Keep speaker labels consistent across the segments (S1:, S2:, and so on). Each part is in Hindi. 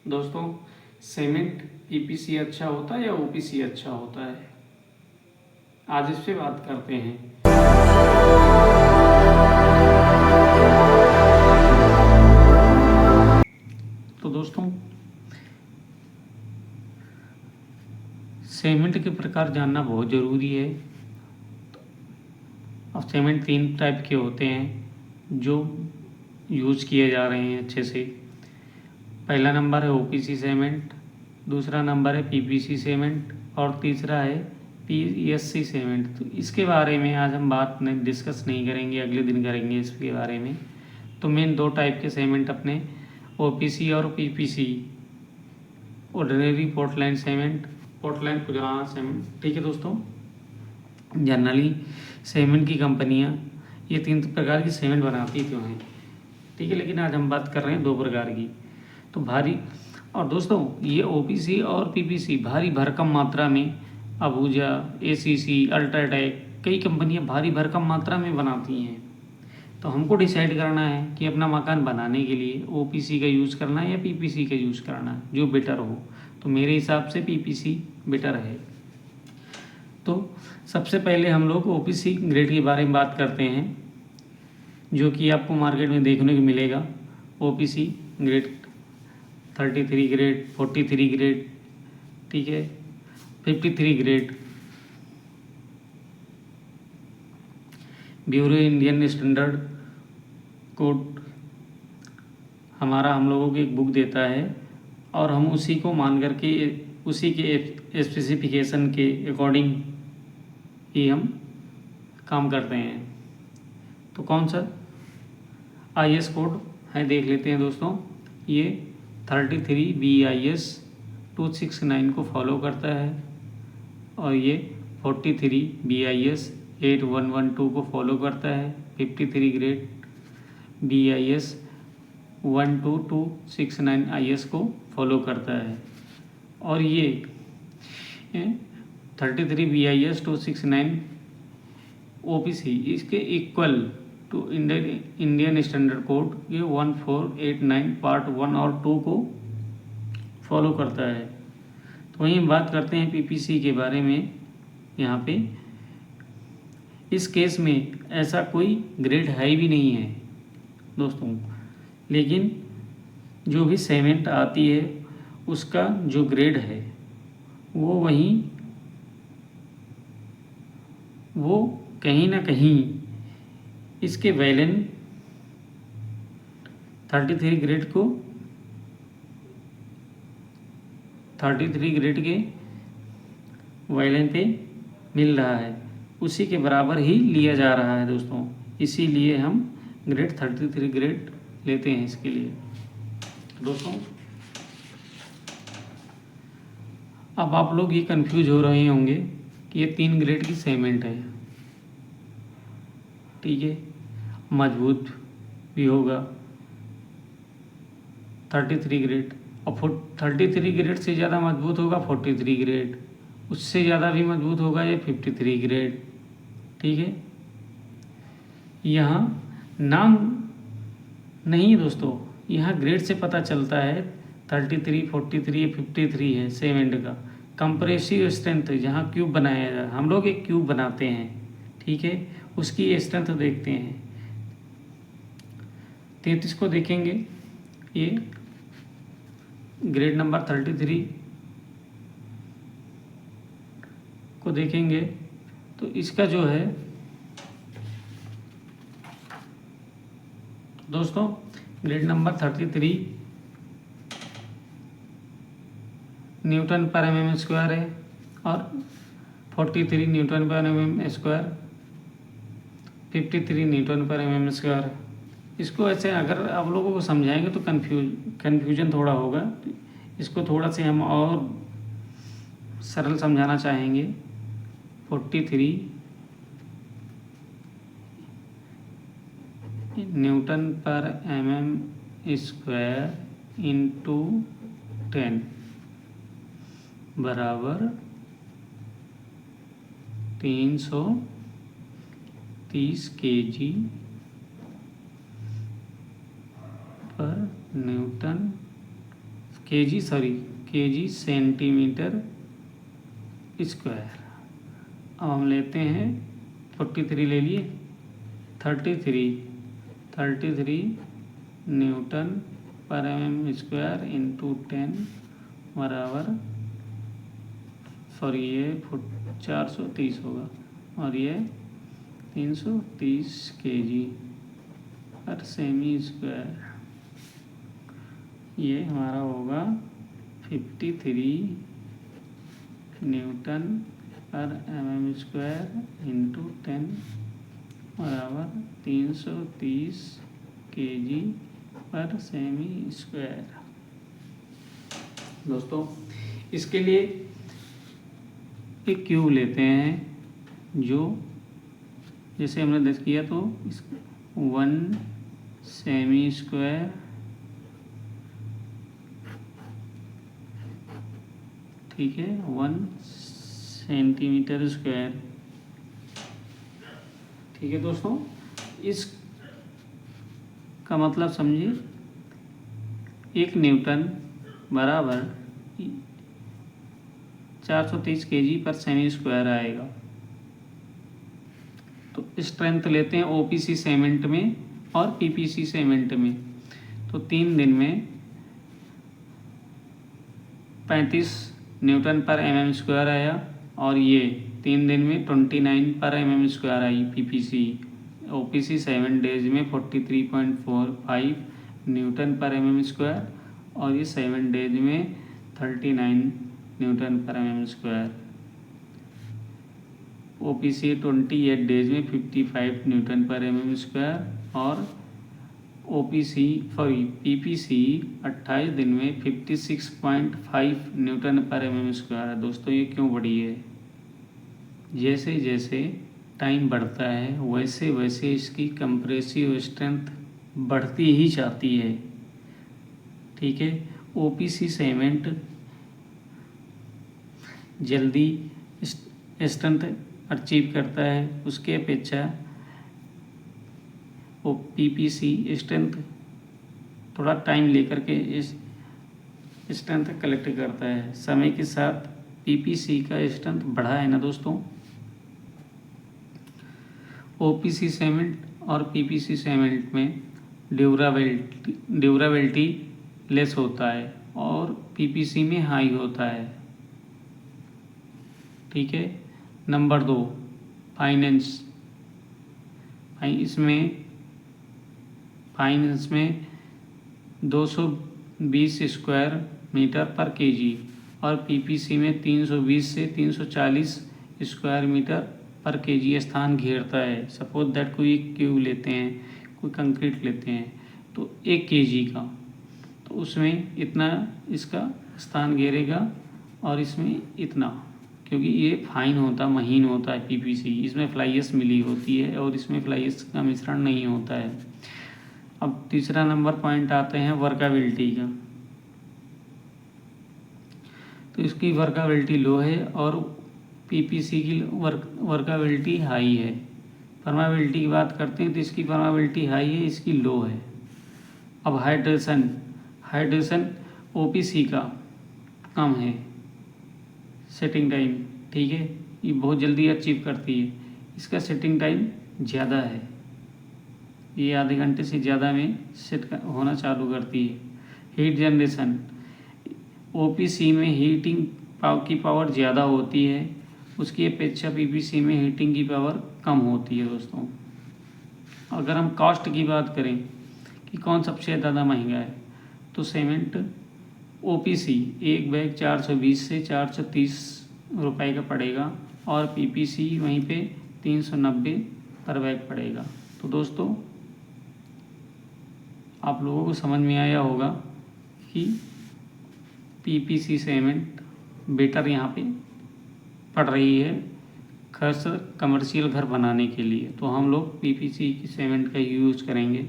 S1: दोस्तों, सीमेंट ईपीसी अच्छा होता है या ओपीसी अच्छा होता है? आज इस पे बात करते हैं। तो दोस्तों, सीमेंट के प्रकार जानना बहुत ज़रूरी है। अब सीमेंट 3 टाइप के होते हैं जो यूज़ किए जा रहे हैं अच्छे से। पहला नंबर है ओपीसी सीमेंट, दूसरा नंबर है पीपीसी सीमेंट और तीसरा है पीएससी सीमेंट। तो इसके बारे में आज हम बात नहीं डिस्कस नहीं करेंगे, अगले दिन करेंगे इसके बारे में। तो मेन 2 टाइप के सीमेंट अपने ओपीसी और PPC, ordinary Portland cement, Portland pozzolana cement. ठीक है दोस्तों, जनरली सीमेंट की कंपनियां ये 3 प्रकार की सीमेंट बनाती तो हैं। ठीक है, लेकिन आज हम बात कर रहे हैं 2 प्रकार की। तो भारी और दोस्तों, ये ओपीसी और पीपीसी भारी भरकम मात्रा में अबूजा, एसीसी, अल्ट्राटेक कई कंपनियां भारी भरकम मात्रा में बनाती हैं। तो हमको डिसाइड करना है कि अपना मकान बनाने के लिए ओपीसी का यूज़ करना है या पीपीसी का यूज़ करना है, जो बेटर हो। तो मेरे हिसाब से पीपीसी बेटर है। तो सबसे पहले हम लोग ओपीसी ग्रेड के बारे में बात करते हैं, जो कि आपको मार्केट में देखने को मिलेगा। ओपीसी ग्रेड 33 ग्रेड, 43 ग्रेड, ठीक है, 53 grade. Bureau Indian standard code हम लोगों को एक बुक देता है और हम उसी को मान करके उसी के स्पेसिफिकेशन के अकॉर्डिंग ही हम काम करते हैं। तो कौन सा आईएस कोड है देख लेते हैं दोस्तों। ये 33 BIS 269 को फॉलो करता है और ये 43 BIS 8112 को फॉलो करता है। 53 ग्रेड BIS 12269 IS को फॉलो करता है। और ये 33 BIS 269 OPC इसके equal to Indian standard code ये 1489 पार्ट 1 और 2 को फॉलो करता है। तो वहीं बात करते हैं पीपीसी के बारे में। यहाँ पे इस केस में ऐसा कोई ग्रेड हाई भी नहीं है दोस्तों, लेकिन जो भी सीमेंट आती है उसका जो ग्रेड है वो कहीं ना कहीं इसके वैलेन 33 ग्रेड को 33 ग्रेड के वैलेन पे मिल रहा है, उसी के बराबर ही लिया जा रहा है दोस्तों। इसीलिए हम ग्रेड 33 ग्रेड लेते हैं इसके लिए दोस्तों। अब आप लोग ये कंफ्यूज हो रहे होंगे कि ये 3 ग्रेड की सीमेंट है, ठीक है, मजबूत भी होगा 33 ग्रेड और 33 ग्रेड से ज़्यादा मजबूत होगा 43 ग्रेड, उससे ज़्यादा भी मजबूत होगा ये 53 ग्रेड। ठीक है, यहाँ नाम नहीं दोस्तों, यहाँ ग्रेड से पता चलता है 33, 43 या 53 है सीमेंट का। कंप्रेसिव स्ट्रेंथ जहाँ क्यूब बनाया जाए, हम लोग एक क्यूब बनाते हैं, ठीक है, उसकी स्ट्रेंथ देखते हैं। 33 को देखेंगे, ये ग्रेड नंबर 33 को देखेंगे तो इसका जो है दोस्तों ग्रेड नंबर 33 न्यूटन पर mm स्क्वायर है और 43 न्यूटन पर mm स्क्वायर, 53 न्यूटन पर mm स्क्वायर। इसको ऐसे अगर आप लोगों को समझाएंगे तो कन्फ्यूजन थोड़ा होगा, इसको थोड़ा से हम और सरल समझाना चाहेंगे। 43 न्यूटन पर mm स्क्वायर इंटू 10 बराबर 330 kg पर न्यूटन केजी सेंटीमीटर स्क्वायर। अब हम लेते हैं 43 ले लिए, 33 न्यूटन पर mm स्क्वायर इंटू 10 बराबर, सॉरी ये 430 होगा और ये 330 केजी पर सेमी स्क्वायर। ये हमारा होगा 53 न्यूटन पर mm स्क्वायर इंटू 10 बराबर 330 केजी पर सेमी स्क्वायर। दोस्तों इसके लिए एक क्यूब लेते हैं, जो जैसे हमने दस किया तो 1 सेमी स्क्वायर, ठीक है, 1 सेंटीमीटर स्क्वायर। ठीक है दोस्तों, इस का मतलब समझिए, 1 न्यूटन बराबर 430 केजी पर सेमी स्क्वायर आएगा। तो स्ट्रेंथ लेते हैं ओपीसी सीमेंट में और पीपीसी सीमेंट में। तो 3 दिन में 35 न्यूटन पर mm स्क्वायर आया और ये 3 दिन में 29 पर mm स्क्वायर आई पीपीसी। ओपीसी 7 डेज में 43.45 न्यूटन पर mm स्क्वायर और ये 7 डेज में 39 न्यूटन पर mm स्क्वायर। ओपीसी 28 डेज में 55 न्यूटन पर mm स्क्वायर और पीपीसी 28 दिन में 56.5 न्यूटन पर mm स्क्वायर। दोस्तों ये क्यों बढ़ी है? जैसे जैसे टाइम बढ़ता है वैसे वैसे इसकी कंप्रेसिव स्ट्रेंथ बढ़ती ही जाती है। ठीक है, ओपीसी सीमेंट जल्दी स्ट्रेंथ अचीव करता है, उसके अपेक्षा वो पीपीसी स्ट्रेंथ थोड़ा टाइम लेकर के इस स्ट्रेंथ कलेक्ट करता है। समय के साथ पीपीसी का स्ट्रेंथ बढ़ा है ना दोस्तों। ओपीसी सीमेंट और पीपीसी सीमेंट में ड्यूराबिलिटी लेस होता है और पीपीसी में हाई होता है। ठीक है, नंबर 2 फाइनेंस में 220 स्क्वायर मीटर पर केजी और पीपीसी में 320 से 340 स्क्वायर मीटर पर केजी स्थान घेरता है। सपोज दैट कोई एक क्यूब लेते हैं, कोई कंक्रीट लेते हैं, तो 1 केजी का, तो उसमें इतना इसका स्थान घेरेगा और इसमें इतना, क्योंकि ये फाइन होता, महीन होता है पीपीसी। इसमें फ्लाई ऐश मिली होती है और इसमें फ्लाई ऐश का मिश्रण नहीं होता है। अब तीसरा नंबर पॉइंट आते हैं वर्काबिलिटी का। तो इसकी वर्काबिलिटी लो है और पीपीसी की वर्काबिलिटी हाई है। परमेबिलिटी की बात करते हैं तो इसकी परमेबिलिटी हाई है, इसकी लो है। अब हाइड्रेशन ओपीसी का कम है सेटिंग टाइम। ठीक है, ये बहुत जल्दी अचीव करती है, इसका सेटिंग टाइम ज़्यादा है, ये आधे घंटे से ज़्यादा में सेट होना चालू करती है। हीट जनरेशन ओपीसी में हीटिंग की पावर ज़्यादा होती है, उसकी अपेक्षा पीपीसी में हीटिंग की पावर कम होती है। दोस्तों अगर हम कॉस्ट की बात करें कि कौन सबसे ज़्यादा महंगा है, तो सीमेंट ओपीसी एक बैग 420 से 430 रुपए का पड़ेगा और पीपीसी वहीं पे 390 पर बैग पड़ेगा। तो दोस्तों आप लोगों को समझ में आया होगा कि पीपीसी सीमेंट बेटर यहाँ पे पड़ रही है, खास कमर्शियल घर बनाने के लिए। तो हम लोग पीपीसी की सीमेंट का यूज़ करेंगे।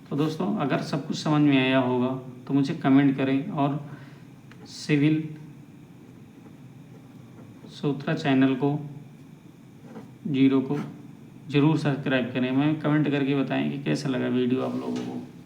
S1: तो दोस्तों अगर सब कुछ समझ में आया होगा तो मुझे कमेंट करें और सिविल सूत्रा चैनल को ज़रूर सब्सक्राइब करें। मैं कमेंट करके बताएं कि कैसा लगा वीडियो आप लोगों को।